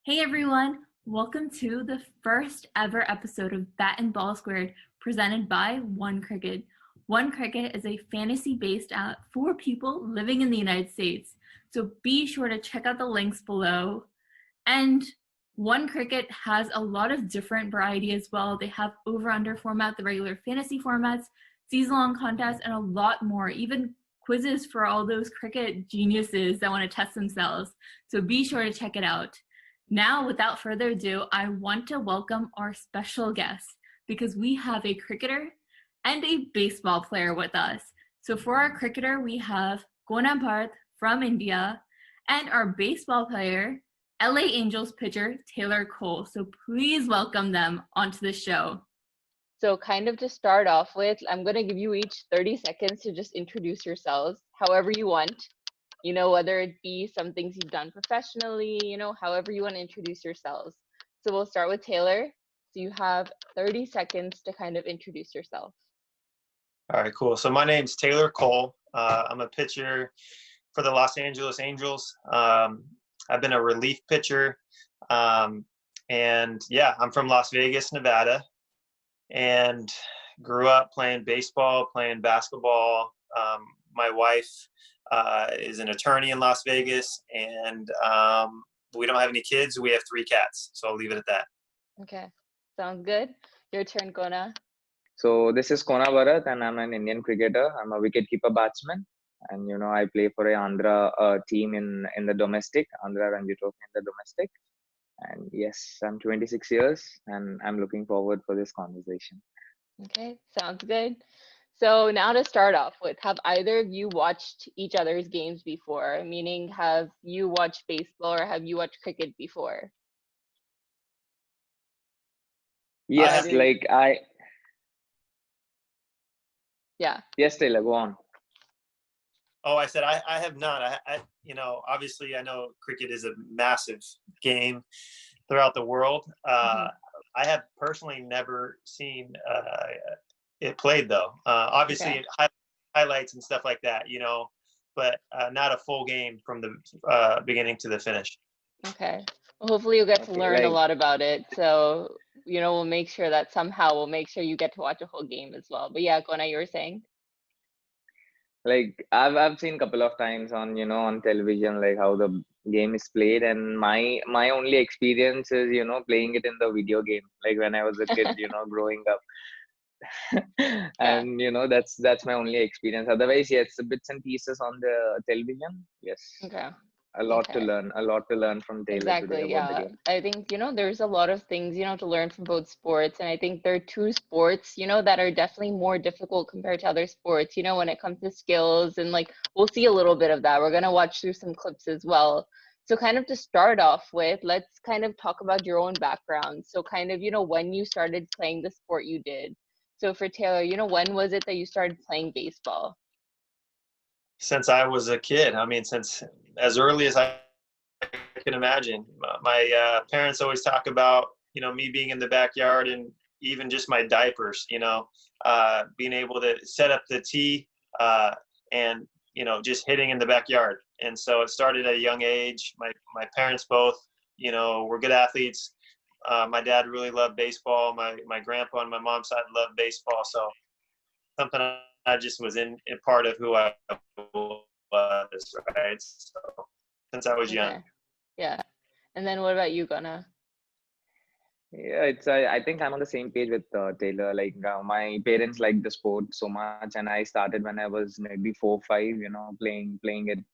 Hey everyone, welcome to the first ever episode of Bat and Ball Squared presented by OneCricket. OneCricket is a fantasy-based app for people living in the United States, so be sure to check out the links below. And OneCricket has a lot of different variety as well. They have over-under format, the regular fantasy formats, season-long contests, and a lot more, even quizzes for all those cricket geniuses that want to test themselves. So be sure to check it out. Now, without further ado, I want to welcome our special guest because we have a cricketer and a baseball player with us. So for our cricketer, we have Kona Bharat from India and our baseball player, LA Angels pitcher Taylor Cole. So please welcome them onto the show. So kind of to start off with, I'm going to give you each 30 seconds to just introduce yourselves however you want. Whether it be some things you've done professionally, however you want to introduce yourselves. So we'll start with Taylor. So you have 30 seconds to kind of introduce yourself. All right, cool. So my name's Taylor Cole. I'm a pitcher for the Los Angeles Angels. I've been a relief pitcher. I'm from Las Vegas, Nevada, and grew up playing baseball, playing basketball. My wife is an attorney in Las Vegas, and we don't have any kids. We have 3 cats, so I'll leave it at that. Okay, sounds good. Your turn, Kona. So this is Kona Bharat, and I'm an Indian cricketer. I'm a wicketkeeper batsman, and I play for a Andhra team in the domestic, Andhra Ranji Trophy in the domestic. And yes, I'm 26 years, and I'm looking forward for this conversation. Okay, sounds good. So now to start off with, have either of you watched each other's games before? Meaning, have you watched baseball or have you watched cricket before? Yes, Yeah. Yes, Taylor, go on. Oh, I said I have not. Obviously I know cricket is a massive game throughout the world. I have personally never seen it played though. Obviously Okay. highlights and stuff like that, but not a full game from the beginning to the finish. Okay. Well, hopefully you'll get to learn a lot about it. So, we'll make sure that we'll make sure you get to watch a whole game as well. But yeah, Kona, you were saying? I've seen a couple of times on on television how the game is played, and my only experience is playing it in the video game when I was a kid growing up. And that's my only experience. Otherwise, yes, bits and pieces on the television. Yes. Okay. A lot to learn from Taylor Exactly, today about the game. I think, there's a lot of things, to learn from both sports. And I think there are 2 sports, that are definitely more difficult compared to other sports, when it comes to skills. And we'll see a little bit of that. We're going to watch through some clips as well. So kind of to start off with, let's kind of talk about your own background. So kind of, when you started playing the sport you did. So for Taylor, when was it that you started playing baseball? Since I was a kid. I mean, since as early as I can imagine. My parents always talk about, me being in the backyard and even just my diapers, being able to set up the tee and, just hitting in the backyard. And so it started at a young age. My parents both, were good athletes. My dad really loved baseball. My grandpa on my mom's side loved baseball. So something I just was in part of who I was, right? So since I was young. Yeah. And then what about you, Gunna? Yeah, I think I'm on the same page with Taylor. My parents liked the sport so much, and I started when I was maybe 4, 5. Playing it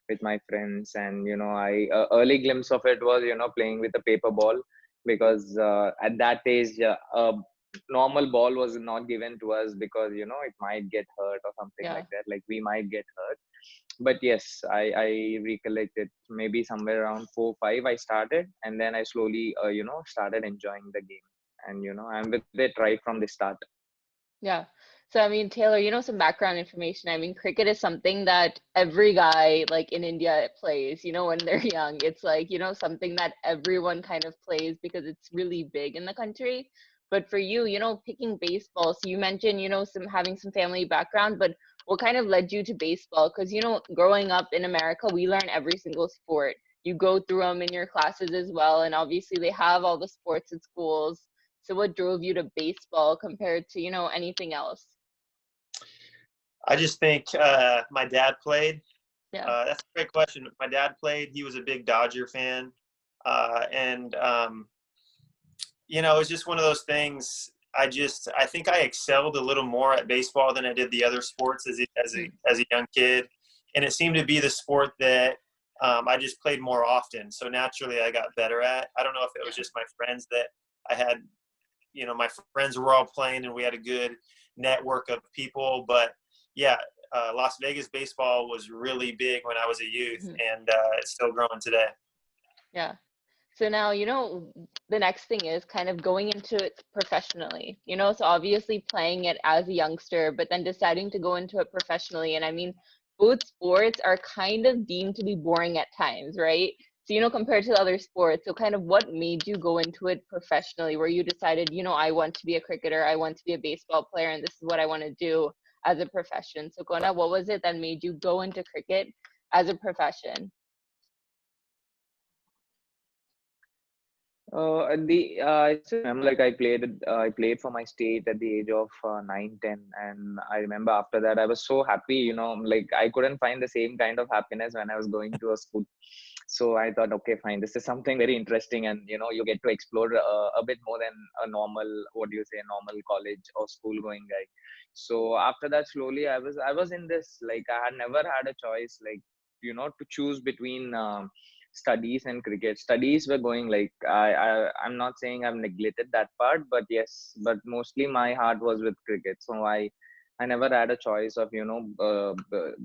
with my friends, and I early glimpse of it was playing with a paper ball, because at that age normal ball was not given to us because it might get hurt or something like that. We might get hurt. But yes, I recollect it maybe somewhere around 4, 5 I started, and then I slowly started enjoying the game, and I'm with it right from the start. Yeah. So I mean, Taylor, some background information. I mean, cricket is something that every guy in India plays, when they're young. It's something that everyone kind of plays because it's really big in the country. But for you, picking baseball, so you mentioned, having some family background, but what kind of led you to baseball? Because, growing up in America, we learn every single sport. you go through them in your classes as well, and obviously they have all the sports at schools. So what drove you to baseball compared to, anything else? I just think my dad played. Yeah. That's a great question. My dad played. He was a big Dodger fan. And it was just one of those things. I think I excelled a little more at baseball than I did the other sports as a young kid. And it seemed to be the sport that I just played more often. So naturally I got better at. I don't know if it was just my friends that I had, my friends were all playing and we had a good network of people. But yeah, Las Vegas baseball was really big when I was a youth, and it's still growing today. Yeah. So now, the next thing is kind of going into it professionally, so obviously playing it as a youngster, but then deciding to go into it professionally. And I mean, both sports are kind of deemed to be boring at times, right? So, compared to the other sports, so kind of what made you go into it professionally, where you decided, I want to be a cricketer, I want to be a baseball player, and this is what I want to do as a profession. So Kona, what was it that made you go into cricket as a profession? I still remember, like I played for my state at the age of 9, 10, and I remember after that I was so happy, like I couldn't find the same kind of happiness when I was going to a school. So I thought, okay, fine, this is something very interesting, and you get to explore a bit more than a normal, what do you say, a normal college or school going guy. So after that, slowly I was in this, like I had never had a choice, like to choose between. Studies and cricket. Studies were going, like I'm not saying I've neglected that part, but yes, but mostly my heart was with cricket. So I never had a choice of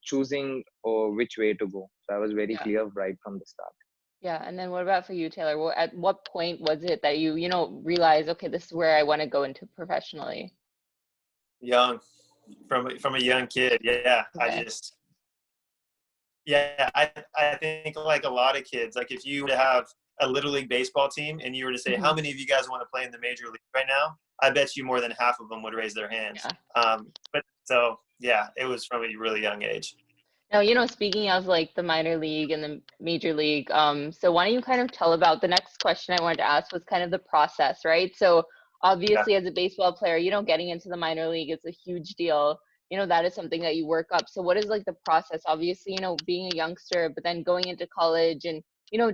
choosing or which way to go. So I was very Yeah. clear right from the start. Yeah. And then what about for you, Taylor? At what point was it that you, realized, okay, this is where I want to go into professionally? Young, from a young kid. Yeah. Okay. I think like a lot of kids, like if you were to have a little league baseball team and you were to say, how many of you guys want to play in the major league right now? I bet you more than half of them would raise their hands. Yeah. But so, yeah, it was from a really young age. Now, speaking of like the minor league and the major league, so why don't you kind of tell about the next question I wanted to ask was kind of the process, right? So obviously as a baseball player, getting into the minor league is a huge deal. That is something that you work up. So what is like the process? Obviously, being a youngster, but then going into college and,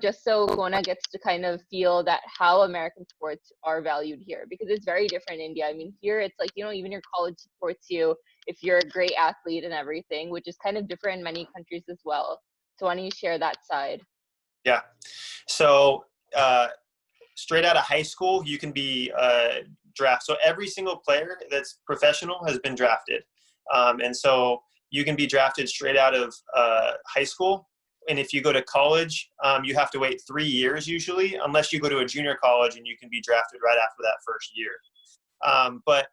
just so Kona gets to kind of feel that how American sports are valued here, because it's very different in India. I mean, here it's like, even your college supports you if you're a great athlete and everything, which is kind of different in many countries as well. So why don't you share that side? Yeah. So straight out of high school, you can be drafted. So every single player that's professional has been drafted. And so you can be drafted straight out of high school. And if you go to college, you have to wait 3 years usually, unless you go to a junior college and you can be drafted right after that first year. But,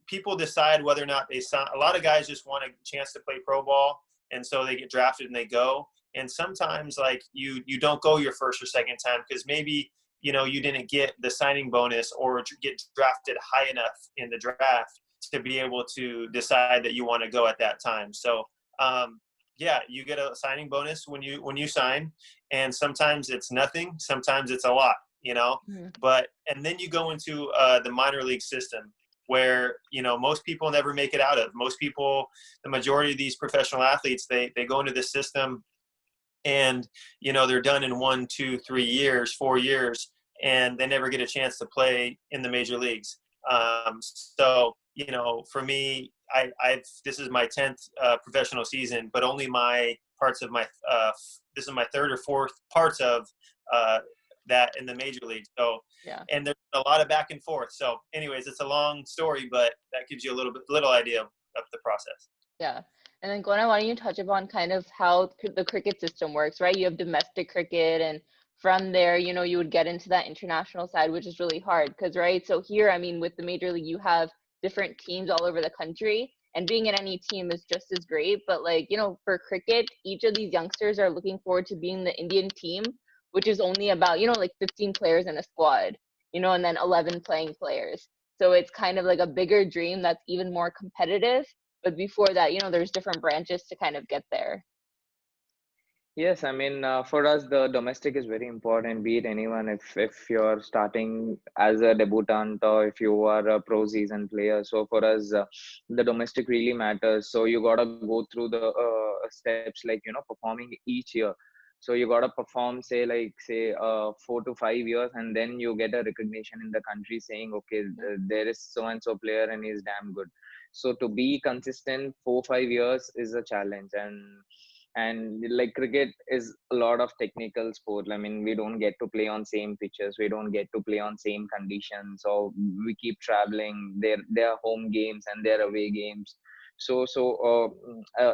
people decide whether or not they sign. A lot of guys just want a chance to play pro ball, and so they get drafted and they go. And sometimes, like you don't go your first or second time because maybe you didn't get the signing bonus or get drafted high enough in the draft to be able to decide that you want to go at that time. So you get a signing bonus when you sign, and sometimes it's nothing, sometimes it's a lot. But and then you go into the minor league system, where most people never make it out of. Most people, the majority of these professional athletes, they go into this system, and they're done in 1, 2, 3 years, 4 years, and they never get a chance to play in the major leagues. So for me, this is my 10th professional season, but only my parts of my this is my third or fourth parts of that in the major league. So yeah, and there's a lot of back and forth. So anyways, it's a long story, but that gives you a little idea of the process. Yeah. And then Glenna, why don't you touch upon kind of how the cricket system works, right? You have domestic cricket, and from there, you would get into that international side, which is really hard because, right? So here, I mean, with the major league, you have different teams all over the country, and being in any team is just as great. But like, for cricket, each of these youngsters are looking forward to being the Indian team, which is only about, like 15 players in a squad, and then 11 playing players. So it's kind of like a bigger dream that's even more competitive. But before that, there's different branches to kind of get there. Yes, I mean, for us, the domestic is very important. Be it anyone, if you're starting as a debutant or if you are a pro season player. So for us, the domestic really matters. So you gotta go through the steps like performing each year. So you gotta perform, say 4 to 5 years, and then you get a recognition in the country saying, okay, there is so and so player and he's damn good. So to be consistent 4 5 years is a challenge, and like cricket is a lot of technical sport. I mean, we don't get to play on same pitches, we don't get to play on same conditions, so we keep traveling. There are home games and there are away games. So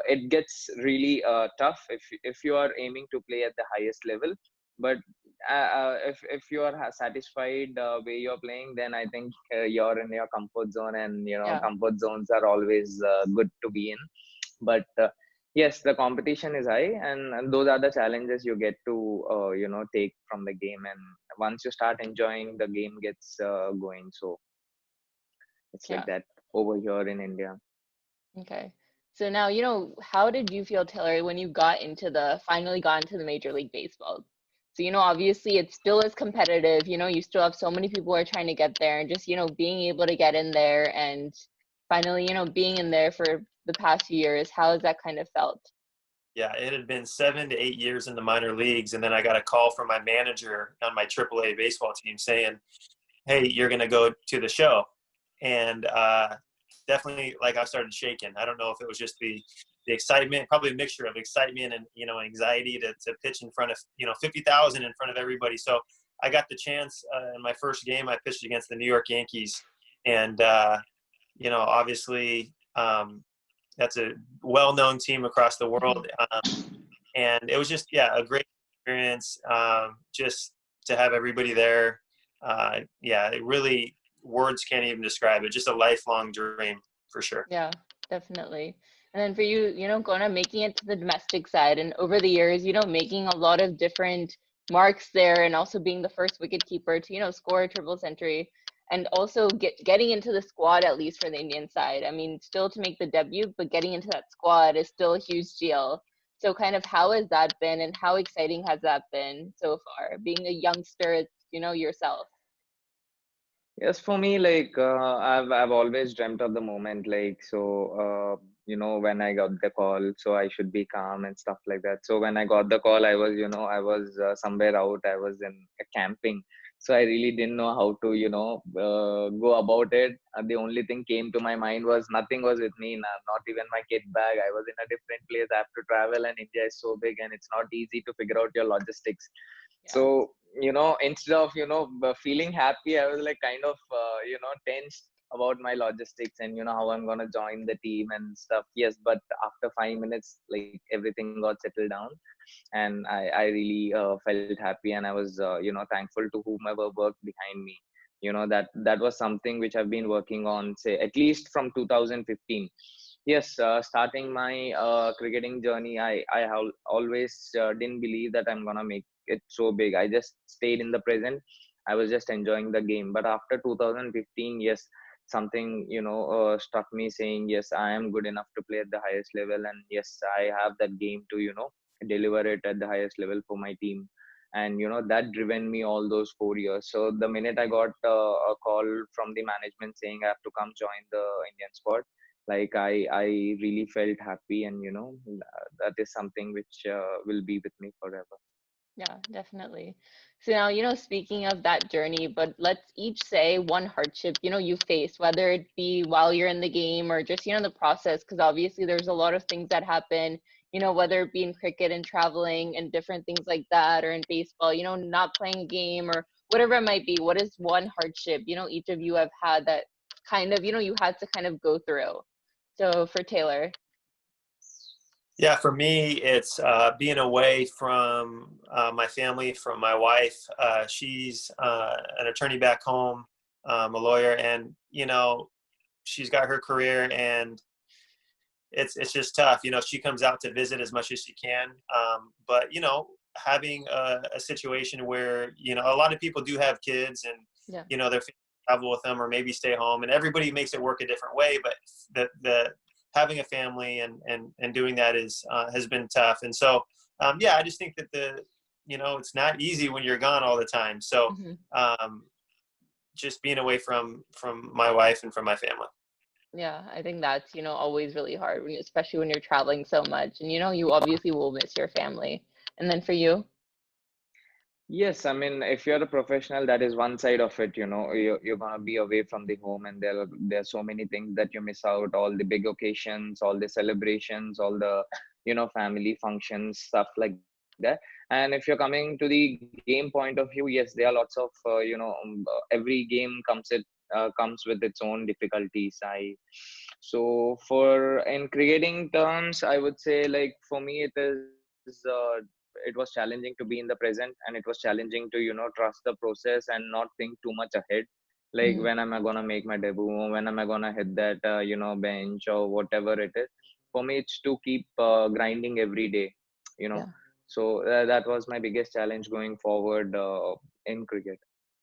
it gets really tough if you are aiming to play at the highest level. But if you are satisfied way you're playing, then I think you're in your comfort zone, and Yeah. comfort zones are always good to be in. But yes, the competition is high, and those are the challenges you get to take from the game. And once you start enjoying, the game gets going. So it's like Yeah. that over here in India. Okay. So now, how did you feel, Taylor, when you finally got into the Major League Baseball? So, obviously it still is competitive, you still have so many people who are trying to get there, and just, being able to get in there and finally, being in there for the past few years, how has that kind of felt? Yeah, it had been 7 to 8 years in the minor leagues, and then I got a call from my manager on my AAA baseball team saying, "Hey, you're going to go to the show," and definitely, like, I started shaking. I don't know if it was just the excitement, probably a mixture of excitement and anxiety to pitch in front of 50,000 in front of everybody. So I got the chance in my first game. I pitched against the New York Yankees, and obviously. That's a well-known team across the world, and it was just a great experience. Just to have everybody there, it really, words can't even describe it. Just a lifelong dream for sure. Yeah, definitely. And then for you, Kona, making it to the domestic side and over the years, making a lot of different marks there and also being the first wicket keeper to, score a triple century and also getting into the squad at least for the Indian side. I mean, still to make the debut, but getting into that squad is still a huge deal. So kind of how has that been and how exciting has that been so far, being a youngster, yourself? Yes, for me, like I've always dreamt of the moment, like when I got the call, so I should be calm and stuff like that. So when I got the call, I was somewhere out, I was in camping, so I really didn't know how to go about it. The only thing came to my mind was nothing was with me, not even my kit bag. I was in a different place. I have to travel, and India is so big, and it's not easy to figure out your logistics. Yeah. So instead of feeling happy, I was like kind of tensed about my logistics and how I'm gonna join the team and stuff. Yes, but after 5 minutes, like everything got settled down, and I really felt happy, and I was thankful to whomever worked behind me. That was something which I've been working on, say at least from 2015. Yes, starting my cricketing journey, I have always didn't believe that I'm gonna make it so big. I just stayed in the present. I was just enjoying the game. But after 2015, yes, something struck me saying, yes, I am good enough to play at the highest level, and yes, I have that game to deliver it at the highest level for my team. And that driven me all those 4 years. So the minute I got a call from the management saying I have to come join the Indian squad, like I really felt happy, and that is something which will be with me forever. Yeah, definitely. So now, speaking of that journey, but let's each say one hardship, you faced, whether it be while you're in the game or just, the process, because obviously there's a lot of things that happen, whether it be in cricket and traveling and different things like that, or in baseball, not playing a game or whatever it might be. What is one hardship, each of you have had that kind of, you had to kind of go through? So for Taylor. Yeah, for me, it's being away from my family, from my wife. She's an attorney back home, a lawyer, and she's got her career, and it's just tough. She comes out to visit as much as she can, but having a situation where a lot of people do have kids, and Yeah. their families travel with them or maybe stay home, and everybody makes it work a different way. But the having a family and doing that is has been tough. And so yeah, I just think that it's not easy when you're gone all the time. So just being away from my wife and from my family. Yeah, I think that's, always really hard, especially when you're traveling so much. And, you obviously will miss your family. And then for you? Yes, I mean, if you're a professional, that is one side of it, you're gonna be away from the home, and there's so many things that you miss out, all the big occasions, all the celebrations, all the, family functions, stuff like that. And if you're coming to the game point of view, yes, there are lots of, every game comes with its own difficulties. So for in cricketing terms, I would say, like, for me, it was challenging to be in the present, and it was challenging to trust the process and not think too much ahead, like Mm, when am I gonna make my debut, when am I gonna hit that bench or whatever it is. For me, it's to keep grinding every day, you know yeah. so that was my biggest challenge going forward in cricket.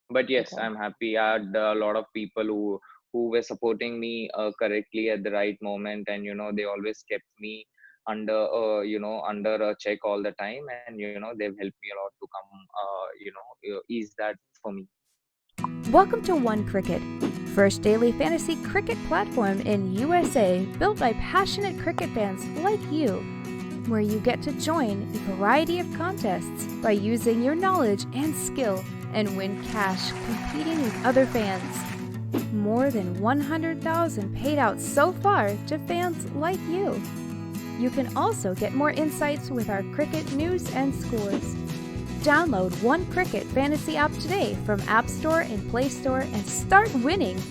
But yes, Okay. I'm happy. I had a lot of people who were supporting me correctly at the right moment, and they always kept me under a check all the time, and they've helped me a lot to come ease that for me. Welcome to OneCricket, first daily fantasy cricket platform in USA, built by passionate cricket fans like you, where you get to join a variety of contests by using your knowledge and skill and win cash competing with other fans. More than 100,000 paid out so far to fans like you. You can also get more insights with our cricket news and scores. Download OneCricket Fantasy app today from App Store and Play Store and start winning!